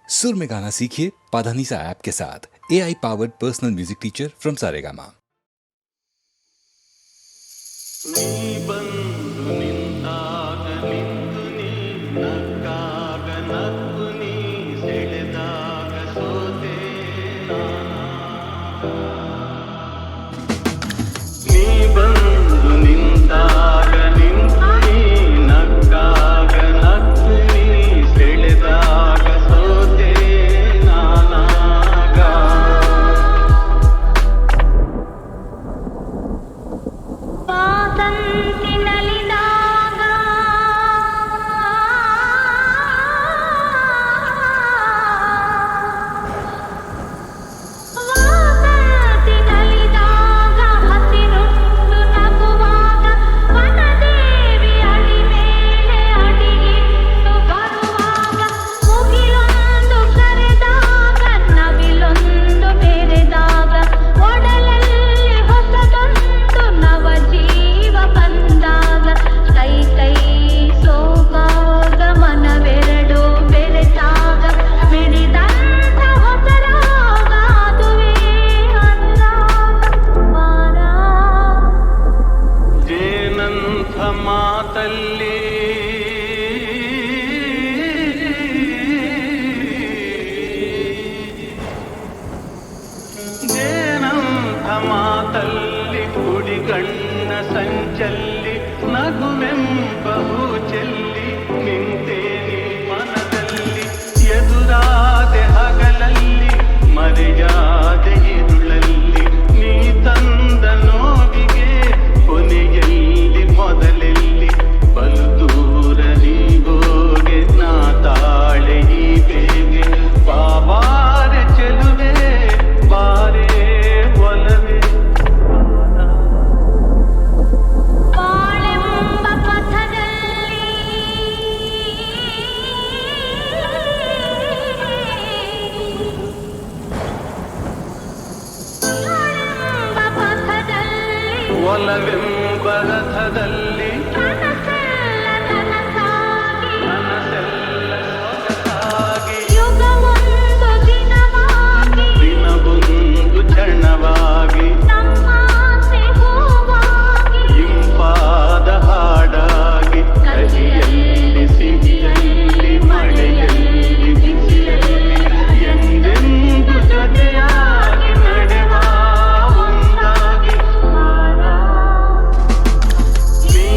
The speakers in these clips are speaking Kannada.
सुर में गाना सीखिए पाधानीसा ऐप के साथ। AI powered personal music teacher from Saregama. ಮಾತಲ್ಲಿ ಕುಡಿಗಣ್ಣ ಸಂಚಲ್ಲಿ ನಗುವೆಂಬಹು ಚೆಲ್ಲಿ ನಿಂತೇನೆ ಮನದಲ್ಲಿ ಎದುರಾದೆ ಹಗಲಲ್ಲಿ ಮರೆಯಾದೆ ಇರುಳಲ್ಲಿ ನೀ ತಂದ ನೋವಿಗೆ ಕೊನೆಯಲ್ಲಿ ಮೊದಲೆಲ್ಲಿ ಬಲು ದೂರ ನೀಗೋಗೆ ನಾ ತಾಳೆ ಈ ಬೇಗೆ ಬಾಬಾರೆ ಚೆಲುವೆ ಬಾರೆ ಒಲವೆಂಬ ರಥದಲ್ಲಿ ದಿನವೊಂದು ಕ್ಷಣವಾಗಿ ಇಂಪಾದ ಹಾಡಾಗಿ ಕಹಿಯಲ್ಲಿ ಸಿಹಿಯಲ್ಲಿ ಮಳೆಯಲ್ಲಿ ಬಿಸಿಯಲ್ಲಿ ಎಂದೆಂದು ಜೊತೆಯಾಗಿ ನಡೆವ ಒಂದಾಗಿ ನೀ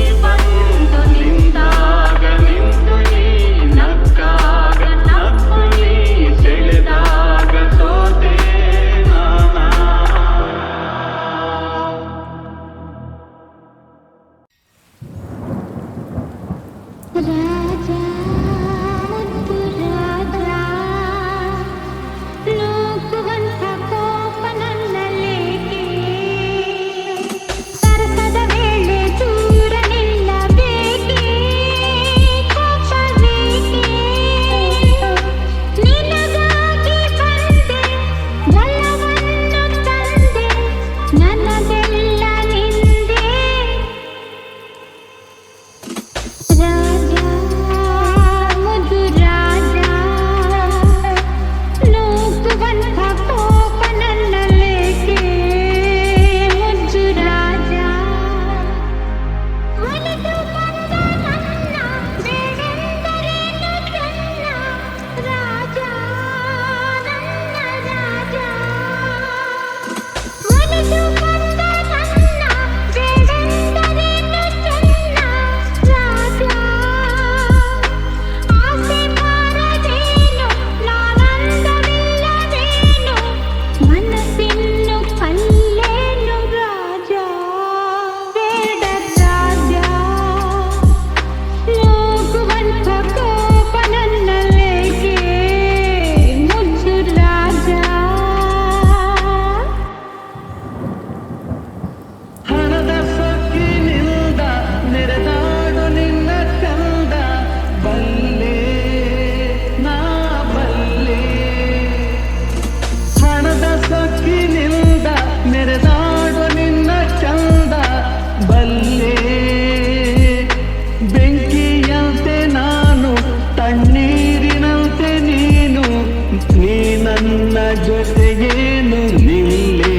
ನೀ ನನ್ನ ಜೊತೆಗೇನು ನಿಲ್ಲೇ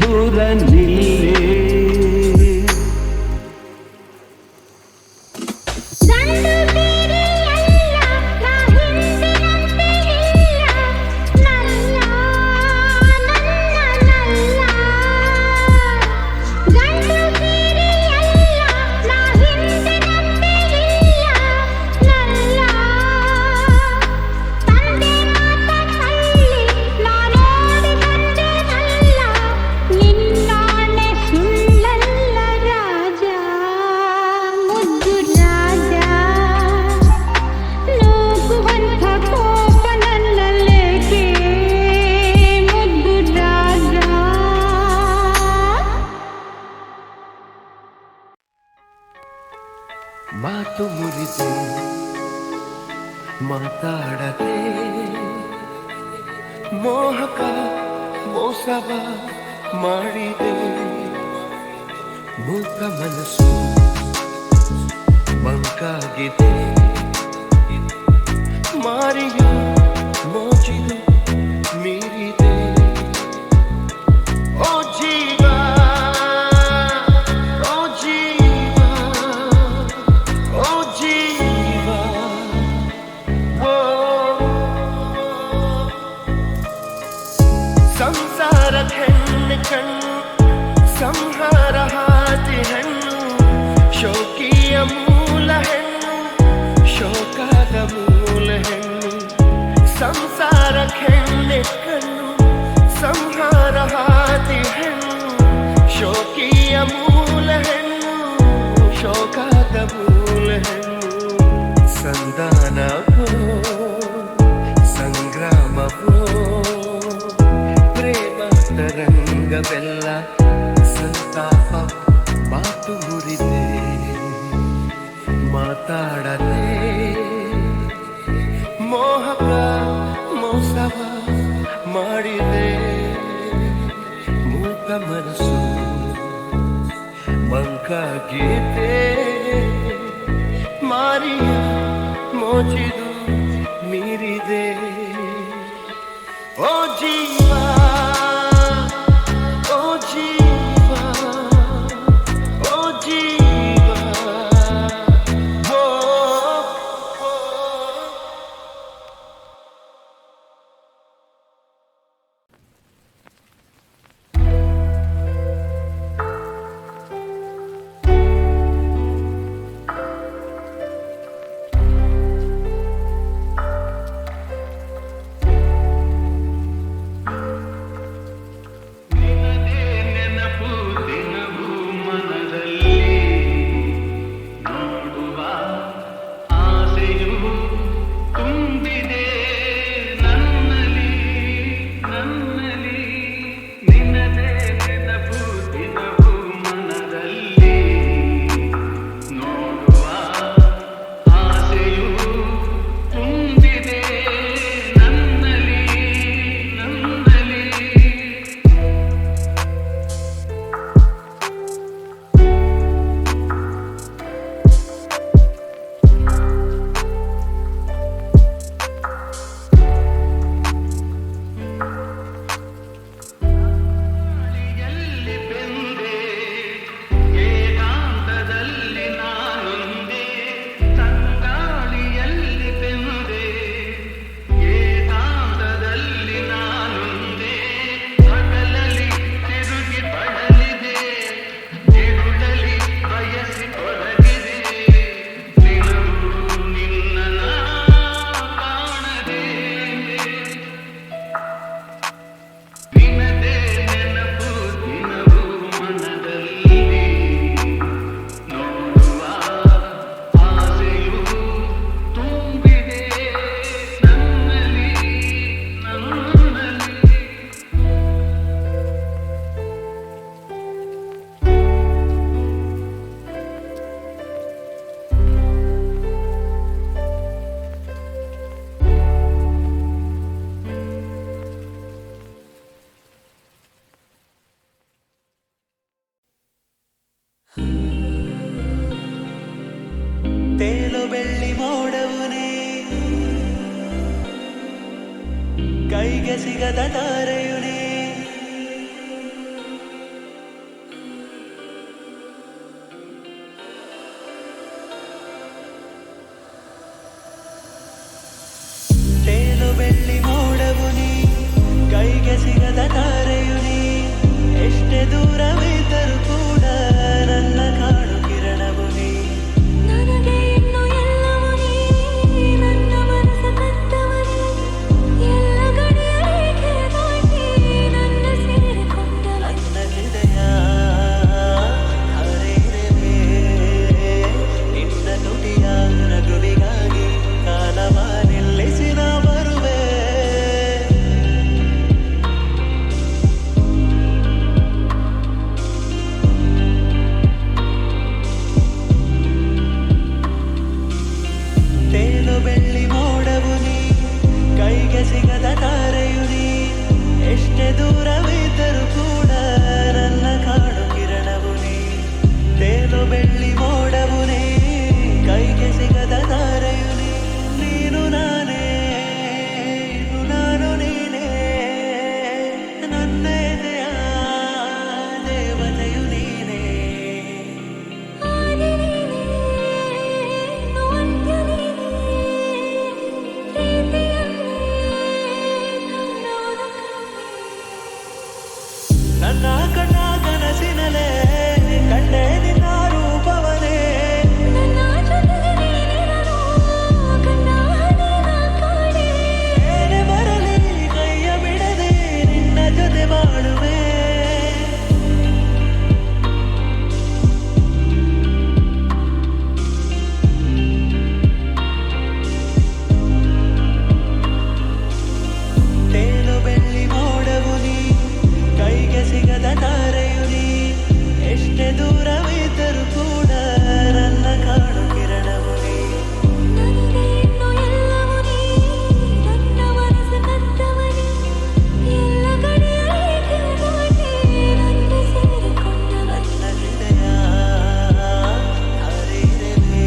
ದೂರ ನಿಲ್ಲೇ ಮಾತು ಮುರಿದು ಮಾತಾಡದೆ ಮೋಹಕ ಮೋಸವ ಮಾಡಿದೆ ಮೂಕ ಮನಸ್ಸು ಮಂಕಾಗಿದೆ ಮಾರಿಯ ಮೋಜಿದು ಮೀರಿದೆ ಓ ಜೀವ ಓ ಜೀವ ಓ ಜೀವ ಓ ಸಂಸಾರ ಹೆಣ್ಣು ಕಣ್ಣು ಸಂಹಾರ ಹಾದಿ ಹೆಣ್ಣು ಶೋಕಿಯ ಮೂಲ ಹೆಣ್ಣು ಶೋಕದ ಮೂಲ ಹೆಣ್ಣು ಸಂಸಾರ ಹೆಣ್ಣು ಕಣ್ಣು ಸಂಹಾರ ಹಾದಿ ಹೆಣ್ಣು ಶೋಕಿಯ ಮೂಲ ಹೆಣ್ಣು ಶೋಕದ ಮೂಲ ಹೆಣ್ಣು ಸಂಧಾನವೋ ಸಂಗ್ರಾಮವೋ ಪ್ರೇಮ ತರಂಗವೆಲ್ಲ ಸಂತಾಪ ಮಾತು ಮುರಿದೆ ಮಾತಾಡದೆ ಮೋಹಕ ಮೋಸವ ಮಾಡಿದೆ ಮೂಕ ಮನಸ್ಸು ಮಂಕಾಗಿದೆ ಮಾರಿಯ ಮೋಜಿದು ಮೀರಿದೆ ಓ ಜೀವ ಓ ಜೀವ ಓ ಜೀವ ಓ ಕೈಗೆ ಸಿಗದ ತಾರೆಯು ನೀ. ತೇಲು ಬೆಳ್ಳಿ ಮೋಡವು ನೀ, ಕೈಗೆ ಸಿಗದ ತಾರೆಯು ನೀ. ಎಷ್ಟೇ ದೂರವಿದ್ದರೂ ಕೂಡ ನನ್ನ ಕಾಡು ಕಿರಣವು ನೀ. ನನಗೆ ಇನ್ನು ಎಲ್ಲವೂ ನೀ, ನನ್ನ ಮನಸ್ಸ ಕತ್ತವನೇ. ಎಲ್ಲ ಗಡಿಯ ರೇಖೆ ದಾಟಿ ನನ್ನ ಸೇರಿಕೊಂಡವ. ನನ್ನ ಹೃದಯ ಹರಿದಿದೆ ನಿನ್ನ ನುಡಿಯ ನಗುವಿಗಾಗಿ. ಕಾಲವ ನಿಲ್ಲಿಸಿ ನಾ ಬರುವೆ. ತೇಲು ಬೆಳ್ಳಿ ಮೋಡವು ನೀ, ಕೈಗೆ ಸಿಗದ ತಾರೆಯು ನೀ. ಎಷ್ಟೇ ದೂರವಿದ್ದರೂ ಕೂಡ ನನ್ನ ಕಾಡು ಕಿರಣವು ನೀ. ತೇಲು ಬೆಳ್ಳಿ ಮೋಡವು ನೀ, ಕೈಗೆ ಸಿಗದ ತಾರೆಯು ನೀ. ನೀನು ನಾನೇ, ಇನ್ನು ನಾನು ನೀನೇ. ನನ್ನ ಎದೆಯ ದೇವತೆಯು ನೀನೇ. ಆದಿ ನೀನೇ, ಇನ್ನು ಅಂತ್ಯ ನೀನೇ. ಪ್ರೀತಿಯನ್ನೇ ಕಾಣುವುದು ಕಣ್ಣೇ. ನನ್ನ ಕಣ್ಣ ಕನಸಿನಲೇ ಕಂಡೆ ನಿನ್ನ ರೂಪವನೇ. ನನ್ನ ಜೊತೆಗೆ ನೀನಿರಲು ಕಣ್ಣ ಹನಿನ ಕಾಣೆ. ಏನೇ ಬರಲಿ ಕೈಯ ಬಿಡದೆ ನಿನ್ನ ಜೊತೆ ಬಾಳುವೆ. ತೇಲು ಬೆಳ್ಳಿ ಮೋಡವು ನೀ, ಕೈಗೆ ಸಿಗದ ತಾರೆಯು ನೀ. ಎಷ್ಟೇ ದೂರವಿದ್ದರೂ ಕೂಡ ನನ್ನ ಕಾಡು ಕಿರಣವು ನೀ. ನನಗೆ ಇನ್ನು ಎಲ್ಲವೂ ನೀ, ನನ್ನ ಮನಸ್ಸ ಕತ್ತವನೇ. ಎಲ್ಲ ಗಡಿಯ ರೇಖೆ ದಾಟಿ ನನ್ನ ಸೇರಿಕೊಂಡವ. ನನ್ನ ಹೃದಯ ಹರಿದಿದೆ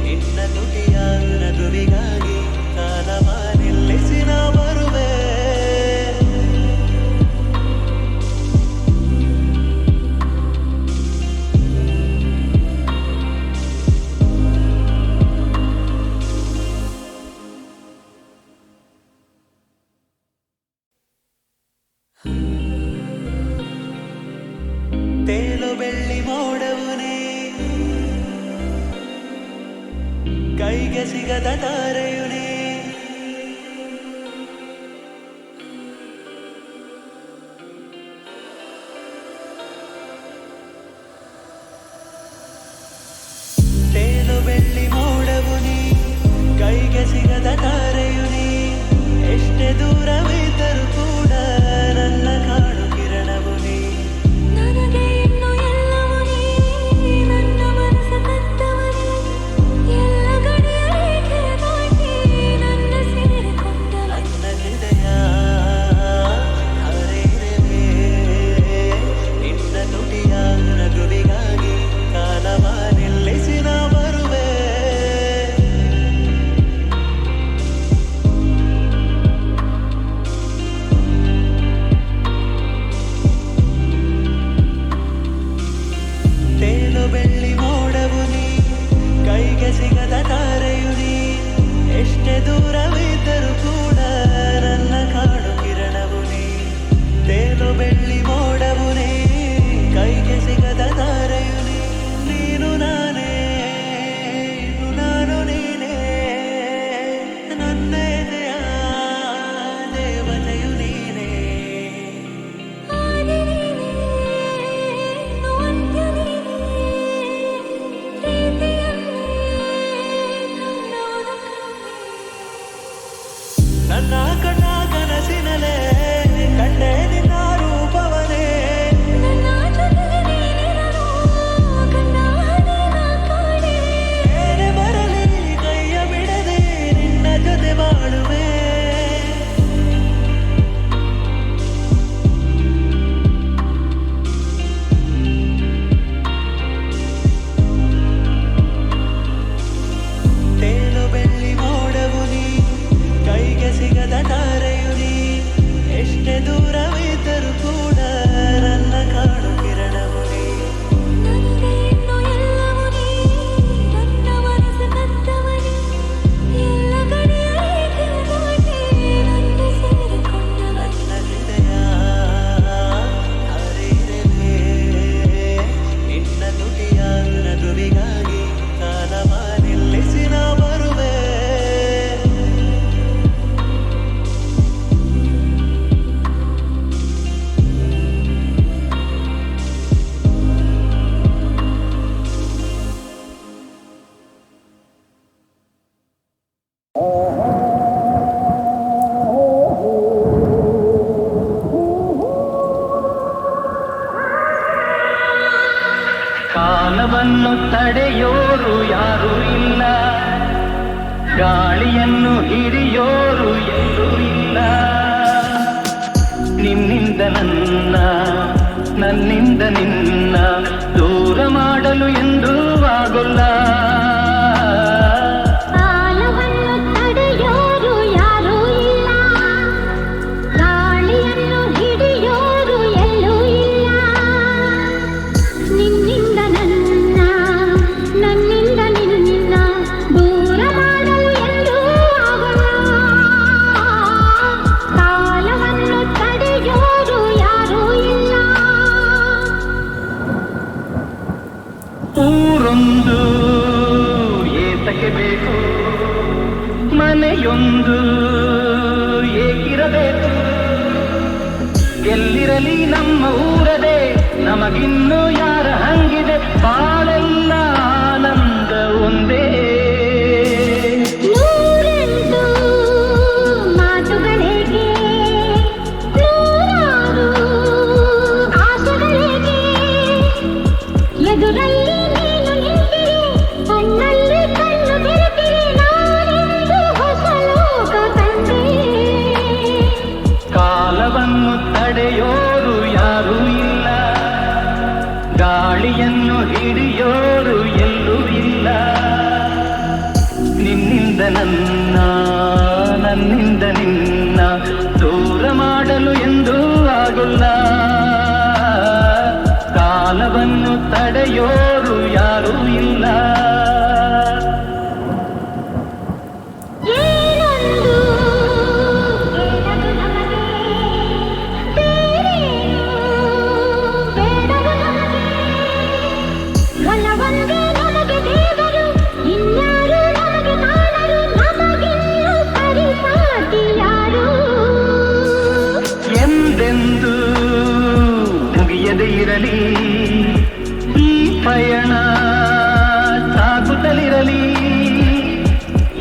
ನಿನ್ನ ನುಡಿಯ ನಗುವಿಗಾಗಿ. ಕಾಲವ ನಿಲ್ಲಿಸಿ ನಾ ಬರುವೆ. ತೇಲು ಬೆಳ್ಳಿ ಮೋಡವು ನೀ, ಕೈಗೆ ಸಿಗದ ತಾರೆಯು ನೀ. ತೇಲು ಬೆಳ್ಳಿ ಮೋಡವು ನೀ, ಕೈಗೆ ಸಿಗದ ತಾರೆಯು ನೀ. ಎಷ್ಟೇ ದೂರವಿದ್ದರೂ ಕೂಡ ನನ್ನ ಕಾಡು ಕಿರಣವು ನೀ. ನನಗೆ ಇನ್ನು ಎಲ್ಲವೂ ನೀ, ನನ್ನ ಮನಸ್ಸ ಕತ್ತವನೇ. ಎಲ್ಲ ಗಡಿಯ ರೇಖೆ ದಾಟಿ ನನ್ನ ಸೇರಿಕೊಂಡವ. ನನ್ನ ಹೃದಯ ಹರಿದಿದೆ ನಿನ್ನ ನುಡಿಯ ನಗುವಿಗಾಗಿ. ಕಾಲವ ನಿಲ್ಲಿಸಿ ನಾ ಬರುವೆ. ತೇಲು ಬೆಳ್ಳಿ ಮೋಡವು ನೀ, ಕೈಗೆ ಸಿಗದ ತಾರೆಯು ನೀ. ಎಷ್ಟೇ ದೂರವಿದ್ದರೂ ಕೂಡ ನನ್ನ ಕಾಡು ಕಿರಣವು ನೀ. ತೇಲು ಬೆಳ್ಳಿ ಮೋಡವು ನೀ, ಕೈಗೆ ಸಿಗದ ತಾರೆಯು ನೀ. ನೀನು ನಾನೇ, ಇನ್ನು ನಾನು ನೀನೇ. ನನ್ನ ಎದೆಯ ದೇವತೆಯು ನೀನೇ. ಆದಿ ನೀನೇ, ಇನ್ನು ಅಂತ್ಯ ನೀನೇ. ಪ್ರೀತಿಯನ್ನೇ ಕಾಣುವುದು ಕಣ್ಣೇ. ನನ್ನ ಕಣ್ಣ ಕನಸಿನಲೇ ಕಂಡೆ ನಿನ್ನ ರೂಪವನೇ. ನನ್ನ ಜೊತೆಗೆ ನೀನಿರಲು ಕಣ್ಣ ಹನಿನ ಕಾಣೆ. ಏನೇ ಬರಲಿ ಕೈಯ ಬಿಡದೆ ನಿನ್ನ ಜೊತೆ ಬಾಳುವೆ. ತೇಲು ಬೆಳ್ಳಿ ಮೋಡವು ನೀ, ಕೈಗೆ ಸಿಗದ ತಾರೆ ಕಾಲವನ್ನು ತಡೆಯೋರು ಯಾರೂ ಇಲ್ಲ, ಗಾಳಿಯನ್ನು ಹಿಡಿಯೋರು ಎಲ್ಲೂ ಇಲ್ಲ. ನಿನ್ನಿಂದ ನನ್ನ, ನನ್ನಿಂದ ನಿನ್ನ ದೂರ ಮಾಡಲು ಎಂದೂ ಆಗೋಲ್ಲ. ಕಾಲವನ್ನು ತಡೆಯೋರು ಯಾರೂ ಇಲ್ಲ, ಗಾಳಿಯನ್ನು ಹಿಡಿಯೋರು ಎಲ್ಲೂ ಇಲ್ಲ. ನಿನ್ನಿಂದ ನನ್ನ, ನನ್ನಿಂದ ನಿನ್ನ ದೂರ ಮಾಡಲು ಎಂದೂ ಆಗೋಲ್ಲ. ಕಾಲವನ್ನು ತಡೆಯೋರು ಯಾರೂ ಇಲ್ಲ. ಊರೊಂದು ಏತಕ್ಕೆ ಬೇಕು, ಮನೆಯೊಂದು ಏಕಿರಬೇಕು. ಎಲ್ಲಿರಲಿ ನಮ್ಮ ಊರದೇ, ನಮಗಿನ್ನು ಯಾರ ಹಂಗಿದೆ, ಬಾಳೆಲ್ಲ ಆನಂದ ಒಂದೇ. ನೂರೆಂಟು ಮಾತುಗಳಿಗೆ, ನೂರಾರು ಆಸೆಗಳಿಗೆ, ಎದುರಲ್ಲಿ ನೀನು ನಿಂತಿರೆ, ಕಣ್ಣಲ್ಲಿ ಕಣ್ಣು ಬೆರೆತಿರೆ, ನಾನೆಂದು ಹೊಸ ಲೋಕ ಕಂಡೆ. ಕಾಲವನ್ನು ತಡೆಯೋರು ಯಾರೂ ಇಲ್ಲ, ಗಾಳಿಯನ್ನು ಹಿಡಿಯೋರು ಎಲ್ಲೂ ಇಲ್ಲ. ನಿನ್ನಿಂದ ನನ್ನ, ನನ್ನಿಂದ ನಿನ್ನ ದೂರ ಮಾಡಲು ಎಂದೂ ಆಗೋಲ್ಲ. ಕಾಲವನ್ನು ತಡೆಯೋರು ಯಾರೂ ಇಲ್ಲ. ಏನೊಂದು ಬೇಡದು ನಮಗೆ, ಬೇರೇನು ಬೇಡದು ನಮಗೆ. ಒಲವೊಂದೇ ನಮಗೆ ದೇವರು, ಇನ್ಯಾರು ನಮಗೆ ಕಾಣರು, ನಮಗಿನ್ನು ಸರಿಸಾಟಿ ಯಾರು. ಎಂದೆಂದು ಮುಗಿಯದೇ ಇರಲಿ ಈ ಪಯಣ, ಸಾಗುತ್ತಲಿರಲಿ.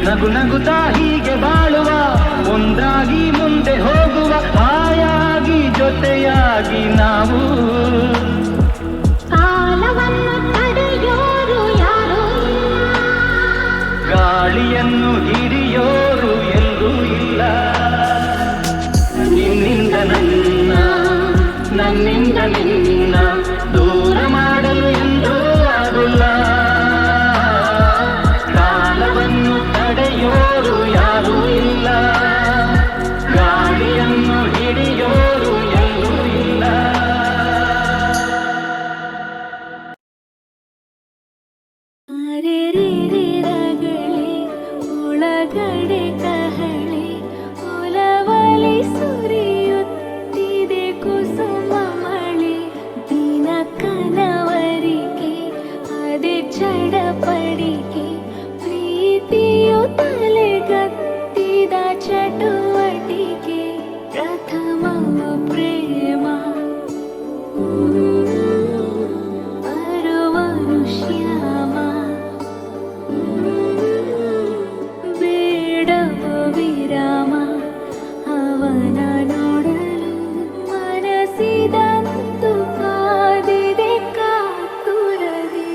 ನಗು ನಗುತ್ತಾ ಹೀಗೆ ಬಾಳುವ, ಒಂದಾಗಿ ಮುಂದೆ ಹೋಗುವ, ಹಾಯಾಗಿ ಜೊತೆಯಾಗಿ ನಾವು. ಕಾಲವನ್ನು ತಡೆಯೋರು ಯಾರೂ ಇಲ್ಲ, ಗಾಳಿಯನ್ನು ಹಿಡಿಯೋರು ಎಲ್ಲೂ ಇಲ್ಲ. ನಿನ್ನಿಂದ ನನ್ನ, ನನ್ನಿಂದ ನಿನ್ನ ದೂರ ಮಾಡಲು ಎಂದೂ ಆಗೋಲ್ಲ. ಕಾಲವನ್ನು ತಡೆಯೋರು ಯಾರೂ ಇಲ್ಲ, ಗಾಳಿಯನ್ನು ಹಿಡಿಯೋರು ಎಲ್ಲೂ ಇಲ್ಲ. ಅರೆರೆರೆರಗಳೇ ಒಳಗಡೆ ಕಹಳೆ, ಒಲವಲಿ ಸುರಿಯುತ್ತಿದೆ ಕುಸುಮ ಮಳೆ. ದಿನ ಕನವರಿಕೆ ಅದೇ ಚಡಪಡಿಕೆ, ಪ್ರೀತಿಯು ತಲೆಗತ್ತಿದ ಚಟುವಟಿಕೆ. ಪ್ರಥಮ ಪ್ರೇಮ ಬರುವನು ಶ್ಯಾಮ, ಬೇಡವ ವಿರಾಮ. ಅವನ ನೋಡಲು ಮನಸ್ಸಿದಂತು ಕಾದಿದೆ ಕಾತುರದೆ.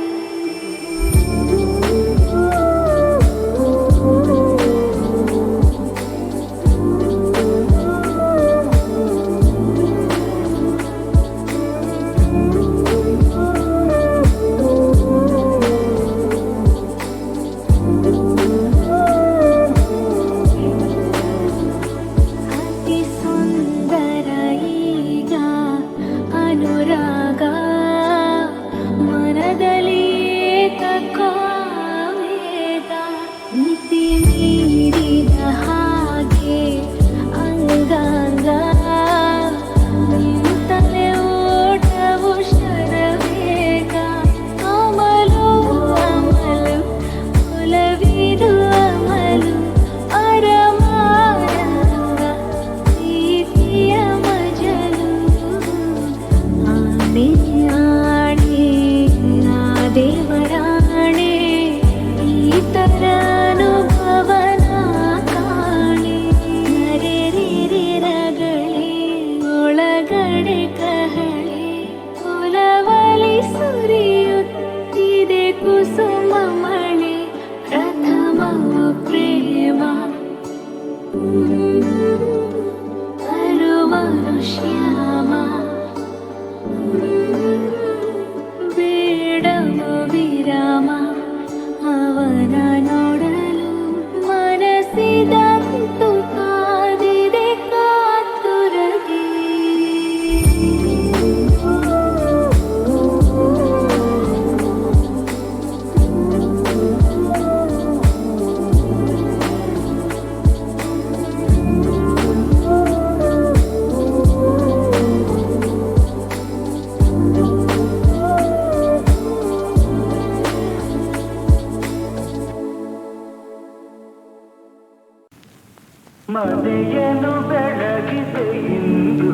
ಮನೆಯನ್ನು ಬೆಳಗಿದೆ ಇಂದು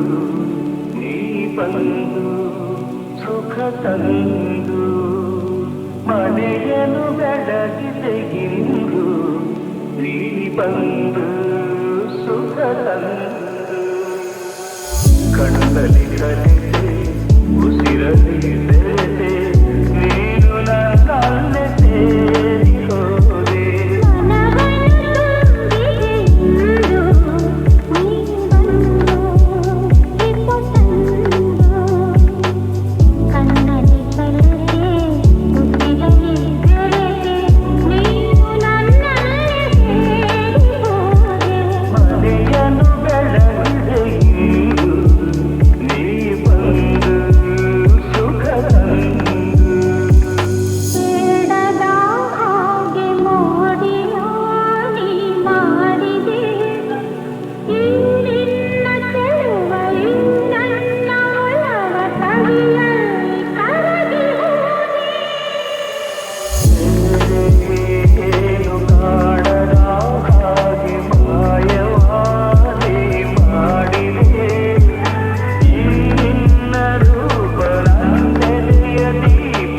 ನೀ ಬಂದು ಸುಖ ತಂದು ಮನೆಯನ್ನು ಬೆಳಗಿದೆ ಇಂದು ನೀ ಬಂದು ಸುಖ ತಂದು ಕಣ್ಣಲ್ಲಿ ಕಲಿತೆ ಉಸಿರಲ್ಲಿ ಬೆರೆತೆ ನೀನು ನನ್ನಲ್ಲೇ ಸೇರಿ ಹೋದೆ ಮನೆಯನ್ನು ಬೆಳಗಿದೆ ಇಂದು ನೀ ಬಂದು ಸುಖ ತಂದು ಬೇಡದ ಹಾಗೆ ಮೋಡಿಯೋ ನೀ ಮಾಡಿದೆ ಈ ನಿನ್ನ ಚೆಲುವ ಈ ನನ್ನ ಒಲವ ಕವಿಯಲ್ಲಿ ಕರಗಿ ಹೋದೆ ಏನು ಕಾಣದ ಹಾಗೆ ಮಾಯವಾಗಿ ಮಾಡಿದೆ ಈ ನಿನ್ನ ರೂಪ ನಂದೆಲೆಯ ದೀಪ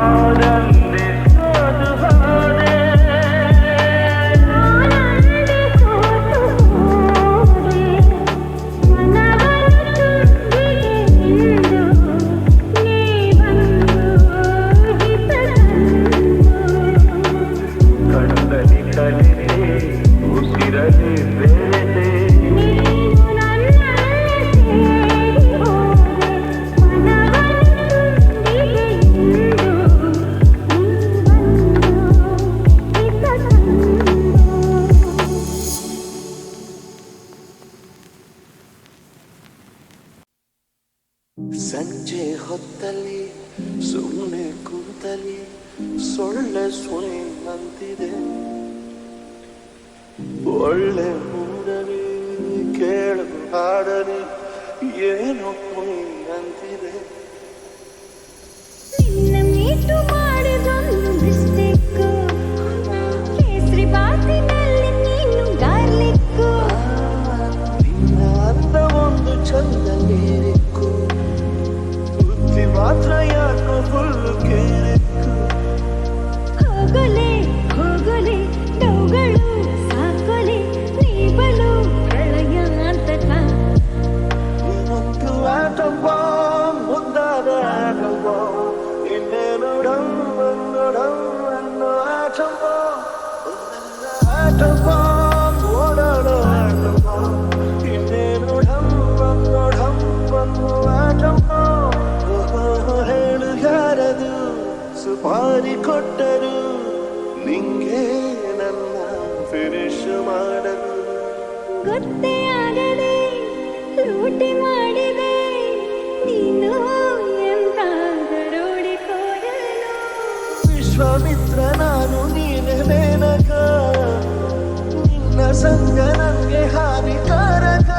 ಆನಂದೆ ಸೋತು ಹೋದೆ ಆನಂದೆ ಸೋತು ಹೋದೆ ಮನವನ್ನು ತುಂಬಿದೆ ಇಂದು ನೀ ಬಂದು ಹಿತ ಕಣ್ಣಲ್ಲಿ ಕಲಿತೆ ಉಸಿರಲ್ಲಿ ಬೆರೆತೆ ನೀನು ನನ್ನಲ್ಲೇ ಸೇರಿ ಹೋದೆ ಮನವನ್ನು ತುಂಬಿದೆ ಇಂದು ನೀ ಬಂದು ಹಿತ ಸಂಜೆ ಹೊತ್ತಲ್ಲಿ ಸುಮ್ಮನೆ ಕೂತಲ್ಲಿ ಸೊಳ್ಳೆ ಸುಳಿ ಅಂತಿದೆ ಒಳ್ಳೆ ಮೂಡಲಿ ಕೇಳು ಹಾಡಲಿ ಏನೋ ಕುಣಿ ಅಂತಿದೆ ನಿನ್ನ ಮೀಟು ಮಾಡಿದೊಂದು ಮಿಸ್ಟೇಕು ಕೇಸರಿ ಬಾತಿನಲ್ಲಿ ನೀನು ಗಾರ್ಲಿಕ್ಕು ನಿನ್ನ ಅಂದ ಒಂದು ಚಂದ ನೀರಿಕ್ಕು ಬುದ್ಧಿ ಮಾತ್ರ ಯಾಕೋ ಫುಲ್ಲು ಕೇಳಿಕ್ಕು ಹೋಗಲೆ ಹೋಗಲೆ ಡೌಗಳು ಸಾಕೊಲೆ ನೀ ಬಲು ಪ್ರಳಯಾಂತಕ ನೀನೊಂದು ಆಟಂಬ ಮುದ್ದಾದ ಆಟಂಬ ಇನ್ನೇನು ಡಂಬನ್ನೋ ಆಟಂಬ ಆಟಂಬ ಓಡಾಡೋ ಆಟಂಬ ಇನ್ನೇನು ಡಂಬನ್ನೋ ಆಟಂಬ ಹೇಳು ಯಾರದು ಸುಪಾರಿ ಕೊಟ್ಟರು ನಿಂಗೆ ನನ್ನ ಫಿನಿಶ್ ಮಾಡಲು ಗೊತ್ತೇ ಆಗದೆ ಲೂಟಿ ಮಾಡಿದೆ ನೀನು ಎಂತಾದರೋಡಿ ಕೋರಲು ವಿಶ್ವಾಮಿತ್ರ ನಾನು ನೀನೆ ಮೇನಕ ನಿನ್ನ ಸಂಗ ನನಗೆ ಹಾನಿಕಾರಕ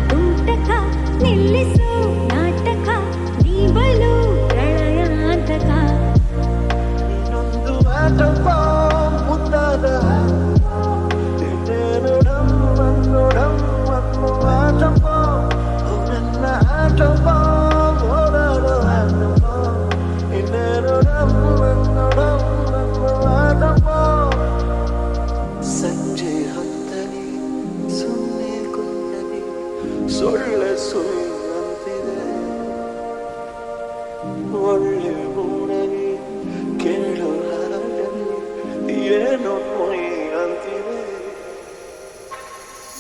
ತುಂಟಕ ನಿಲ್ಲಿಸು ನಾಟಕ ನೀ ಬಲು ಪ್ರಳಯಾಂತಕ ಇನ್ನೊಂದು ಆಟಂಬ ಮುದ್ದಾದ ಇನ್ನೇನು ಡಂಬನ್ನೋ ಆಟಂಬ ನನ್ನ ಆಟಂಬ ಓಡಾಡೋ ಆಟಂಬ ಇನ್ನೇನು ಡಂಬನ್ನೋ ಆಟಂಬ ಸಂಜೆ ಹೊತ್ತಲಿ ಸುಮ್ಮನೆ ಕುಂತಲಿ ಸೊಳ್ಳೆ ಸುಳಿ ಅಂತಿದೆ ಒಳ್ಳೆ ಮೂಡಲಿ ಕೇಳು ಹಾಡಲಿ ಏನೋ ಮೊಯ್ ಅಂತಿದೆ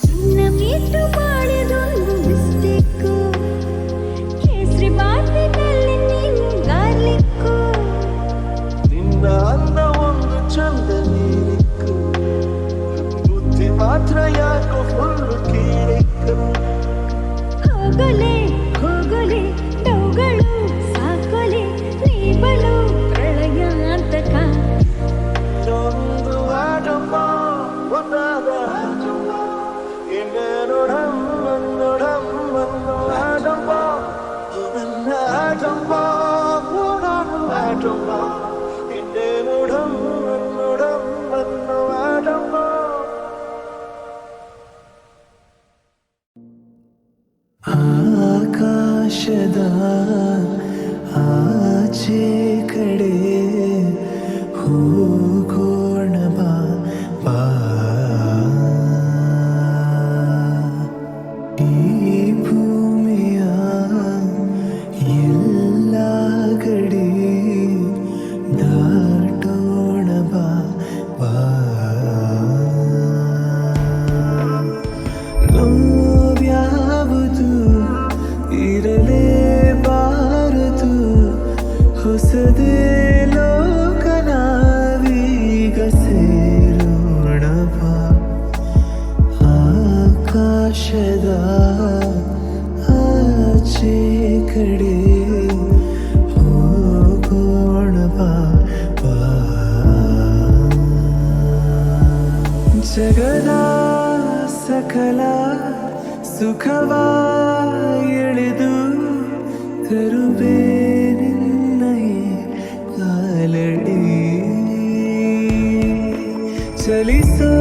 ನಿನ್ನ ಮೀಟು ಮಾಡಿದೊಂದು ಮಿಸ್ಟೇಕು ಕೇಸರಿ ಬಾತಿನಲ್ಲಿ ನೀನು ಗಾರ್ಲಿಕ್ಕು ನಿನ್ನ ಅಂದ ಒಂದು ಚಂದ ನೀರಿಕ್ಕು ಬುದ್ಧಿ ಮಾತ್ರ ಯಾಕೋ ಫುಲ್ಲು ಕೀಳಿಕ್ಕು ಹೋಗಲೆ ಹೋಗಲೆ ಡೌಗಳು ಸಾಕೊಲೆ ನೀ ಬಲು ಪ್ರಳಯಾಂತಕ ಒಂದು ಆಟಂಬ ಒಂದಾದ ಆಟಂಬ ಇನ್ನೇನು ಡಂಬನ್ನೋ ಆಟಂಬ ನನ್ನ ಆಟಂಬ ಓಡಾಡು ಆಟಂಬ ಇನ್ನೇನು ಡಂಬನ್ನೋ ಆಟಂಬ ಆಚೆ ಕಡೆ ಹೋಗೋಣ ಬಾ ಬಾ. ಈ ಭೂಮಿಯ ಎಲ್ಲ ಗಡಿ ದಾಟೋಣ ಬಾ ಬಾ. ನೋವ್ಯಾವುದು ಇರಲೇಬಾರದು, ಹೊಸದೇ ಲೋಕ ನಾವೀಗ ಸೇರೋಣ ಬಾ. ಆಕಾಶದ ಆಚೆ ಕಡೆ ಹೋಗೋಣ ಬಾ ಬಾ. ಜಗದ ಸಕಲ ಸುಖವ ಎಳೆದು ತರುವೆ ನಿನ್ನಯೇ ಕಾಲಡಿ. ಚಲಿಸೋ